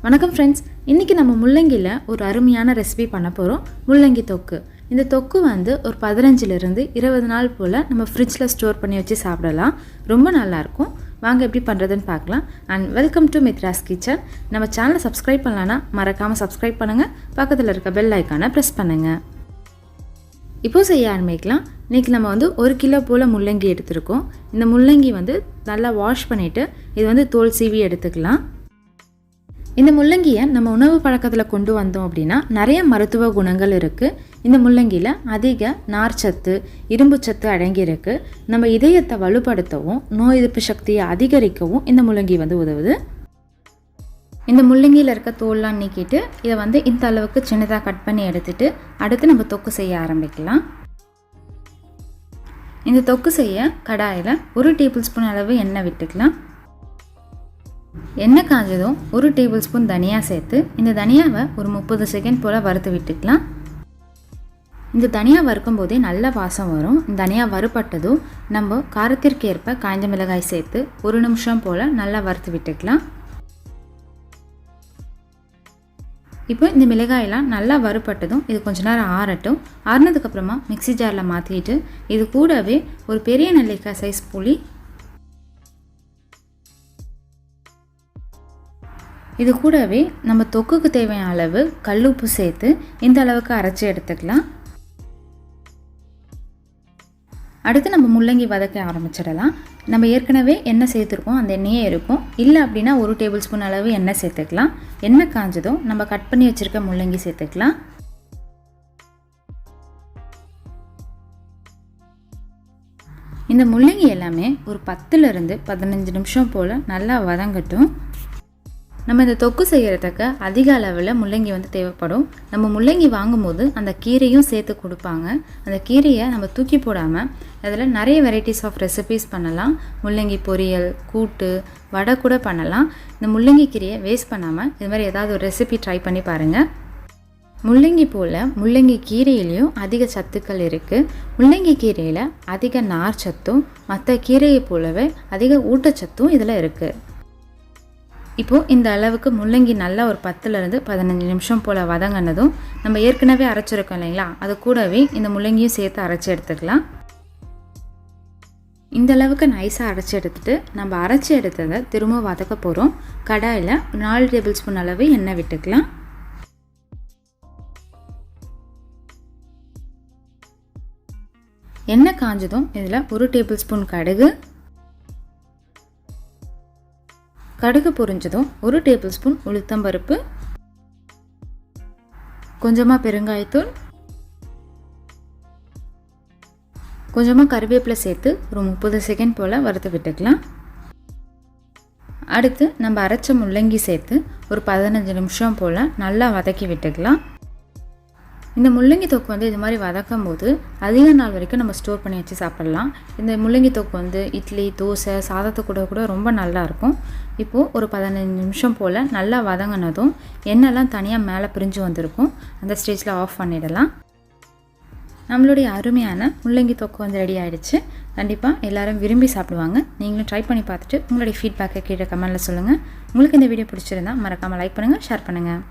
வணக்கம் ஃப்ரெண்ட்ஸ், இன்றைக்கி நம்ம முள்ளங்கியில் ஒரு அருமையான ரெசிபி பண்ண போகிறோம். முள்ளங்கி தொக்கு. இந்த தொக்கு வந்து ஒரு 15லிருந்து 20 நாள் போல் நம்ம ஃப்ரிட்ஜில் ஸ்டோர் பண்ணி வச்சு சாப்பிடலாம். ரொம்ப நல்லாயிருக்கும். வாங்க எப்படி பண்ணுறதுன்னு பார்க்கலாம். And welcome to Mithras kitchen. நம்ம சேனலை சப்ஸ்கிரைப் பண்ணலான்னா மறக்காமல் சப்ஸ்கிரைப் பண்ணுங்கள். பக்கத்தில் இருக்க பெல் ஐக்கானை ப்ரெஸ் பண்ணுங்கள். இப்போது செய்ய ஆரம்பிக்கலாம். இன்றைக்கி நம்ம வந்து 1 கிலோ போல் முள்ளங்கி எடுத்துருக்கோம். இந்த முள்ளங்கி வந்து நல்லா வாஷ் பண்ணிவிட்டு இது வந்து தோல் சீவி எடுத்துக்கலாம். இந்த முள்ளங்கியை நம்ம உணவு பழக்கத்தில் கொண்டு வந்தோம் அப்படின்னா நிறைய மருத்துவ குணங்கள் இருக்குது. இந்த முள்ளங்கியில் அதிக நார்ச்சத்து, இரும்பு சத்து அடங்கியிருக்கு. நம்ம இதயத்தை வலுப்படுத்தவும் நோய் எதிர்ப்பு சக்தியை அதிகரிக்கவும் இந்த முள்ளங்கி வந்து உதவுது. இந்த முள்ளங்கியில் இருக்க தோல்லாம் நீக்கிட்டு இதை வந்து இந்த அளவுக்கு சின்னதாக கட் பண்ணி எடுத்துட்டு அடுத்து நம்ம தொக்கு செய்ய ஆரம்பிக்கலாம். இந்த தொக்கு செய்ய கடாயில் 1 டேபிள் ஸ்பூன் அளவு எண்ணெய் விட்டுக்கலாம். எண்ணெய் காஞ்சதும் 1 டேபிள் ஸ்பூன் தனியா சேர்த்து இந்த தனியாவை ஒரு 30 செகண்ட் போல் வறுத்து விட்டுக்கலாம். இந்த தனியா வறுக்கும் போதே நல்ல வாசம் வரும். இந்த தனியா வறுபட்டதும் நம்ம காரத்திற்கு ஏற்ப காய்ந்த மிளகாய் சேர்த்து 1 நிமிஷம் போல் நல்லா வறுத்து விட்டுக்கலாம். இப்போ இந்த மிளகாயெல்லாம் நல்லா வறுபட்டதும் இது கொஞ்ச நேரம் ஆறட்டும். ஆறினதுக்கப்புறமா மிக்சி ஜாரில் மாற்றிட்டு இது கூடவே ஒரு பெரிய நெல்லிக்காய் சைஸ் புளி, இது கூடவே நம்ம தொக்குக்கு தேவையான அளவு கல்லுப்பு சேர்த்து இந்த அளவுக்கு அரைச்சி எடுத்துக்கலாம். அடுத்து நம்ம முள்ளங்கி வதக்க ஆரம்பிச்சிடலாம். நம்ம ஏற்கனவே எண்ணெய் சேர்த்துருக்கோம், அந்த எண்ணெயே இருக்கும். இல்லை அப்படின்னா 1 டேபிள் ஸ்பூன் அளவு எண்ணெய் சேர்த்துக்கலாம். எண்ணெய் காஞ்சதும் நம்ம கட் பண்ணி வச்சுருக்க முள்ளங்கி சேர்த்துக்கலாம். இந்த முள்ளங்கி எல்லாமே ஒரு 10லிருந்து 15 நிமிஷம் போல் நல்லா வதங்கட்டும். நம்ம இந்த தொக்கு செய்கிறதுக்கு அதிக அளவில் முள்ளங்கி வந்து தேவைப்படும். நம்ம முள்ளங்கி வாங்கும்போது அந்த கீரையும் சேர்த்து கொடுப்பாங்க. அந்த கீரையை நம்ம தூக்கி போடாமல் அதில் நிறைய வெரைட்டிஸ் ஆஃப் ரெசிபீஸ் பண்ணலாம். முள்ளங்கி பொரியல், கூட்டு, வடை கூட பண்ணலாம். இந்த முள்ளங்கி கீரையை வேஸ்ட் பண்ணாமல் இது மாதிரி ஏதாவது ஒரு ரெசிபி ட்ரை பண்ணி பாருங்கள். முள்ளங்கி போல் முள்ளங்கி கீரையிலையும் அதிக சத்துக்கள் இருக்குது. முள்ளங்கி கீரையில் அதிக நார் சத்தும் மற்ற கீரையை போலவே அதிக ஊட்டச்சத்தும் இதில் இருக்குது. இப்போது இந்த அளவுக்கு முள்ளங்கி நல்லா ஒரு 10லிருந்து 15 நிமிஷம் போல் வதங்கினதும் நம்ம ஏற்கனவே அரைச்சிருக்கோம் இல்லைங்களா, அது கூடவே இந்த முள்ளங்கியும் சேர்த்து அரைச்சி எடுத்துக்கலாம். இந்த அளவுக்கு நைஸாக அரைச்சி எடுத்துகிட்டு நம்ம அரைச்சி எடுத்ததை திரும்ப வதக்க போகிறோம். கடாயில் 4 டேபிள் ஸ்பூன் அளவு எண்ணெய் விட்டுக்கலாம். எண்ணெய் காஞ்சதும் இதில் 1 டேபிள் ஸ்பூன் கடுகு பொரிஞ்சதும் 1 டேபிள் ஸ்பூன் உளுத்தம்பருப்பு, கொஞ்சமாக பெருங்காயத்தூள், கொஞ்சமாக கருவேப்பிலை சேர்த்து ஒரு 30 செகண்ட் போல் வறுத்து விட்டுக்கலாம். அடுத்து நம்ம அரைச்ச முள்ளங்கி சேர்த்து ஒரு 15 நிமிஷம் போல் நல்லா வதக்கி விட்டுக்கலாம். இந்த முள்ளங்கி தொக்கு வந்து இது மாதிரி வதக்கும் போது அதிக நாள் வரைக்கும் நம்ம ஸ்டோர் பண்ணி வச்சு சாப்பிட்லாம். இந்த முள்ளங்கி தொக்கு வந்து இட்லி, தோசை, சாதத்தை கூட ரொம்ப நல்லாயிருக்கும். இப்போது ஒரு 15 நிமிஷம் போல் நல்லா வதங்கினதும் எண்ணெய்லாம் தனியாக மேலே பிரிஞ்சு வந்திருக்கும். அந்த ஸ்டேஜில் ஆஃப் பண்ணிடலாம். நம்மளுடைய அருமையான முள்ளங்கி தொக்கு வந்து ரெடி ஆகிடுச்சு. கண்டிப்பாக எல்லோரும் விரும்பி சாப்பிடுவாங்க. நீங்களும் ட்ரை பண்ணி பார்த்துட்டு உங்களுடைய ஃபீட்பேக்கை கீழே கமெண்ட்டில் சொல்லுங்கள். உங்களுக்கு இந்த வீடியோ பிடிச்சிருந்தா மறக்காமல் லைக் பண்ணுங்கள், ஷேர் பண்ணுங்கள்.